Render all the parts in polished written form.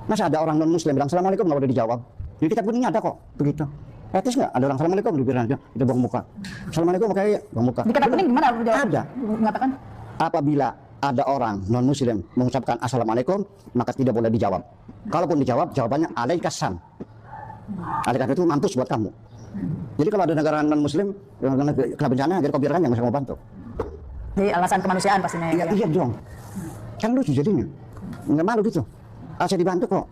Masa ada orang non muslim bilang assalamualaikum nggak boleh dijawab? Di kitab kuningnya ada kok begitu. Etis nggak? Ada orang assalamualaikum dibilang aja itu buang muka. Assalamualaikum pakai buang muka. Di kitab kuning gimana jawab? Ada. Mengatakan Apabila ada orang non muslim mengucapkan assalamualaikum maka tidak boleh dijawab. Kalaupun dijawab jawabannya alaikasam. Alaikas itu mampus buat kamu. Jadi kalau ada negara non muslim yang kena bencana jadi kau biarkan yang bisa mau bantu. di alasan kemanusiaan pastinya ya. Iya dong. Kan lucu jadinya. Nggak malu gitu. Saya dibantu kok.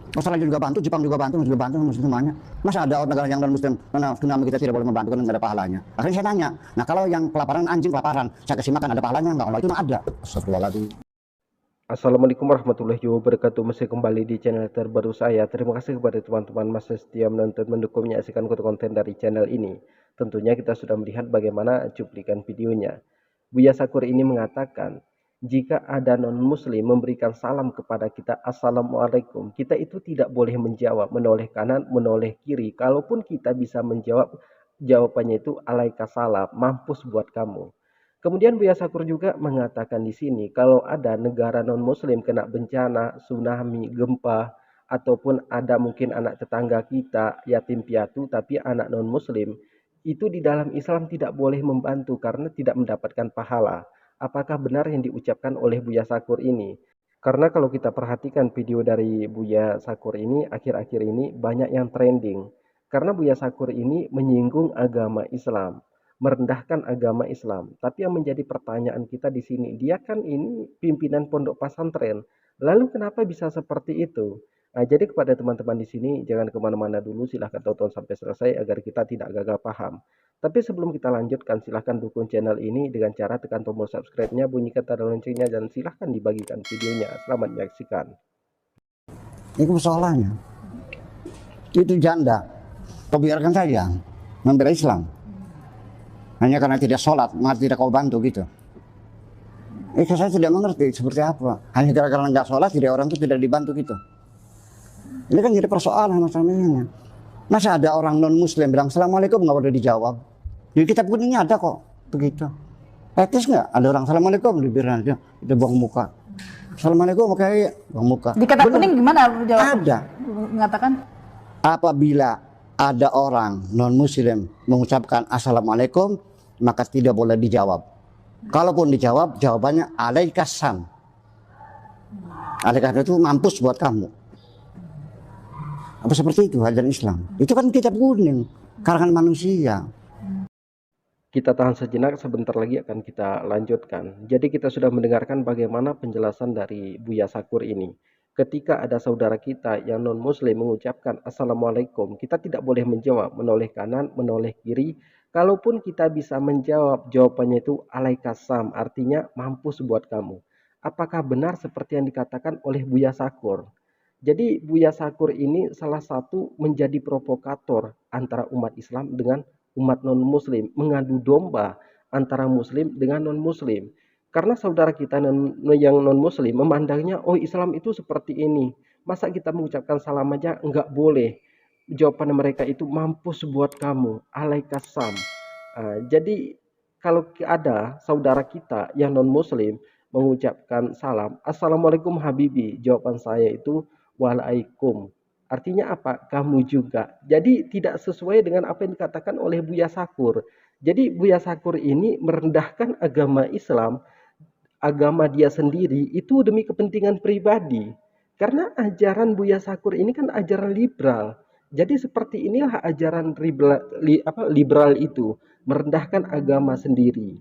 Australia juga bantu, Jepang juga bantu semuanya. Masa ada negara yang non muslim karena tsunami kita tidak boleh membantu karena nggak ada pahalanya. Akhirnya saya tanya, nah kalau yang kelaparan anjing kelaparan, saya kasih makan ada pahalanya nggak? Allah itu mah ada. Astagfirullahaladzim. Assalamualaikum warahmatullahi wabarakatuh. Masih kembali di channel terbaru saya. Terima kasih kepada teman-teman masih setia menonton, mendukung, menyaksikan konten dari channel ini. Tentunya kita sudah melihat bagaimana cuplikan videonya. Buya Sakur ini mengatakan, jika ada non-muslim memberikan salam kepada kita, assalamualaikum, kita itu tidak boleh menjawab, menoleh kanan, menoleh kiri. Kalaupun kita bisa menjawab, jawabannya itu alaikasalam, mampus buat kamu. Kemudian Buya Sakur juga mengatakan di sini, kalau ada negara non-muslim kena bencana, tsunami, gempa, ataupun ada mungkin anak tetangga kita, yatim piatu, tapi anak non-muslim, itu di dalam Islam tidak boleh membantu karena tidak mendapatkan pahala. Apakah benar yang diucapkan oleh Buya Sakur ini? Karena kalau kita perhatikan video dari Buya Sakur ini, akhir-akhir ini banyak yang trending. Karena Buya Sakur ini menyinggung agama Islam, merendahkan agama Islam. Tapi yang menjadi pertanyaan kita di sini, dia kan ini pimpinan pondok pesantren. Lalu kenapa bisa seperti itu? Nah, jadi kepada teman-teman di sini, jangan kemana-mana dulu, silahkan tonton sampai selesai agar kita tidak gagal paham. Tapi sebelum kita lanjutkan, silahkan dukung channel ini dengan cara tekan tombol subscribe-nya, bunyikan tanda loncengnya, dan silahkan dibagikan videonya. Selamat menyaksikan. Itu persoalannya. Itu janda. Kau biarkan saja membela Islam. Hanya karena tidak sholat, maka tidak kau bantu gitu. Itu saya tidak mengerti seperti apa. Hanya karena nggak sholat, jadi orang itu tidak dibantu gitu. Ini kan jadi persoalan masalahnya. Masa ada orang non muslim bilang assalamualaikum nggak boleh dijawab? Di kitab kuningnya ada kok begitu. Etis nggak? Ada orang assalamualaikum dibilang aja itu buang muka. Assalamualaikum pakai buang muka. Di kitab kuning gimana jawab? Ada. Mengatakan Apabila ada orang non muslim mengucapkan assalamualaikum maka tidak boleh dijawab. Kalaupun dijawab jawabannya alaikasam. Alaikas itu mampus buat kamu. Apa seperti itu ajaran Islam? Itu kan kitab kuning, karangan manusia. Kita tahan sejenak, sebentar lagi akan kita lanjutkan. Jadi kita sudah mendengarkan bagaimana penjelasan dari Buya Sakur ini. Ketika ada saudara kita yang non-muslim mengucapkan assalamualaikum, kita tidak boleh menjawab, menoleh kanan, menoleh kiri. Kalaupun kita bisa menjawab, jawabannya itu alaikasam, artinya mampus buat kamu. Apakah benar seperti yang dikatakan oleh Buya Sakur? Jadi Buya Sakur ini salah satu menjadi provokator antara umat Islam dengan umat non-muslim, mengadu domba antara muslim dengan non-muslim. Karena saudara kita yang non-muslim memandangnya, oh Islam itu seperti ini. Masa kita mengucapkan salam aja enggak boleh. Jawaban mereka itu mampus buat kamu, alaikasam. Jadi kalau ada saudara kita yang non-muslim mengucapkan salam, assalamualaikum habibi, jawaban saya itu walaikum. Artinya apa? Kamu juga. Jadi tidak sesuai dengan apa yang dikatakan oleh Buya Sakur. Jadi Buya Sakur ini merendahkan agama Islam, agama dia sendiri itu demi kepentingan pribadi. Karena ajaran Buya Sakur ini kan ajaran liberal. Jadi seperti inilah ajaran liberal itu, merendahkan agama sendiri.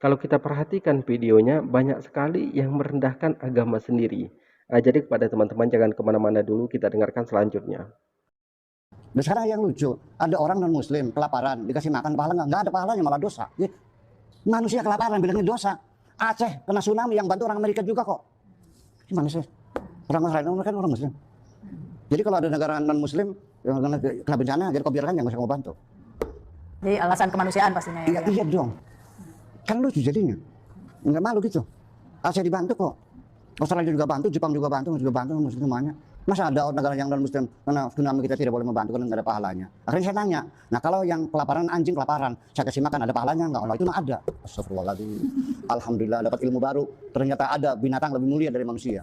Kalau kita perhatikan videonya, banyak sekali yang merendahkan agama sendiri. Jadi kepada teman-teman jangan kemana-mana dulu, kita dengarkan selanjutnya. Dan sekarang yang lucu, ada orang non muslim kelaparan, dikasih makan pahala nggak ada pahalanya, malah dosa. Ya, manusia kelaparan bilangnya dosa. Aceh kena tsunami yang bantu orang Amerika juga kok. Gimana sih? Orang Israel kan orang muslim. Jadi kalau ada negara non muslim yang kena bencana, jadi kau biarkan yang bisa mau bantu. di alasan kemanusiaan pastinya ya. Iya dong. Kan lucu jadinya. Nggak malu gitu. Saya dibantu kok. Australia juga bantu, Jepang juga bantu semuanya. Masa ada negara yang non muslim karena tsunami kita tidak boleh membantu karena nggak ada pahalanya. Akhirnya saya tanya, nah kalau yang kelaparan anjing kelaparan, saya kasih makan ada pahalanya nggak? Allah itu mah ada. Astagfirullahaladzim. Alhamdulillah dapat ilmu baru. Ternyata ada binatang lebih mulia dari manusia.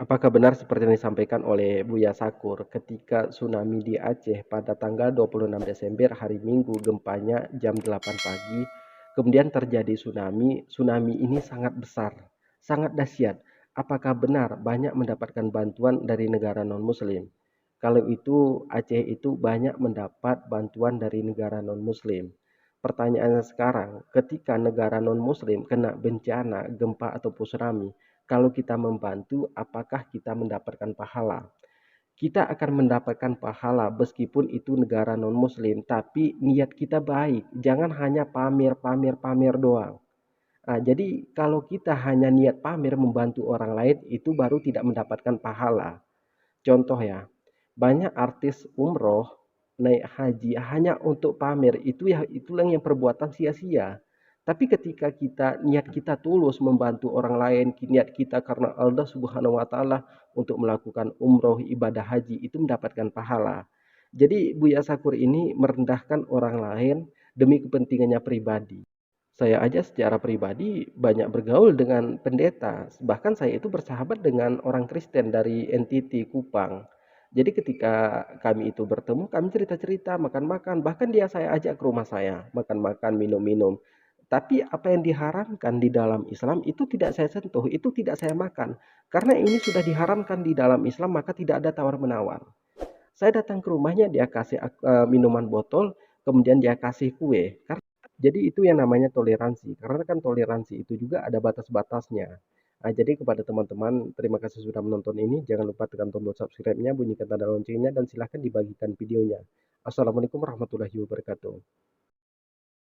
Apakah benar seperti yang disampaikan oleh Buya Sakur ketika tsunami di Aceh pada tanggal 26 Desember hari Minggu gempanya jam 8 pagi, kemudian terjadi tsunami. Tsunami ini sangat besar, sangat dahsyat. Apakah benar banyak mendapatkan bantuan dari negara non-muslim? Kalau itu Aceh itu banyak mendapat bantuan dari negara non-muslim. Pertanyaannya sekarang, ketika negara non-muslim kena bencana, gempa ataupun tsunami, kalau kita membantu, apakah kita mendapatkan pahala? Kita akan mendapatkan pahala meskipun itu negara non-muslim, tapi niat kita baik. Jangan hanya pamer, pamer, pamer doang. Nah, jadi kalau kita hanya niat pamer membantu orang lain, itu baru tidak mendapatkan pahala. Contoh ya, banyak artis umroh naik haji hanya untuk pamer, itu ya itulah yang perbuatan sia-sia. Tapi ketika niat kita tulus membantu orang lain, niat kita karena Allah Subhanahu wa taala untuk melakukan umroh ibadah haji itu mendapatkan pahala. Jadi Buya Sakur ini merendahkan orang lain demi kepentingannya pribadi. Saya aja secara pribadi banyak bergaul dengan pendeta, bahkan saya itu bersahabat dengan orang Kristen dari NTT Kupang. Jadi ketika kami itu bertemu, kami cerita-cerita, makan-makan, bahkan saya ajak ke rumah saya, makan-makan, minum-minum. Tapi apa yang diharamkan di dalam Islam itu tidak saya sentuh, itu tidak saya makan. Karena ini sudah diharamkan di dalam Islam, maka tidak ada tawar-menawar. Saya datang ke rumahnya, dia kasih minuman botol, kemudian dia kasih kue. Jadi itu yang namanya toleransi. Karena kan toleransi itu juga ada batas-batasnya. Nah, jadi kepada teman-teman, terima kasih sudah menonton ini. Jangan lupa tekan tombol subscribe-nya, bunyikan tanda loncengnya, dan silahkan dibagikan videonya. Assalamualaikum warahmatullahi wabarakatuh.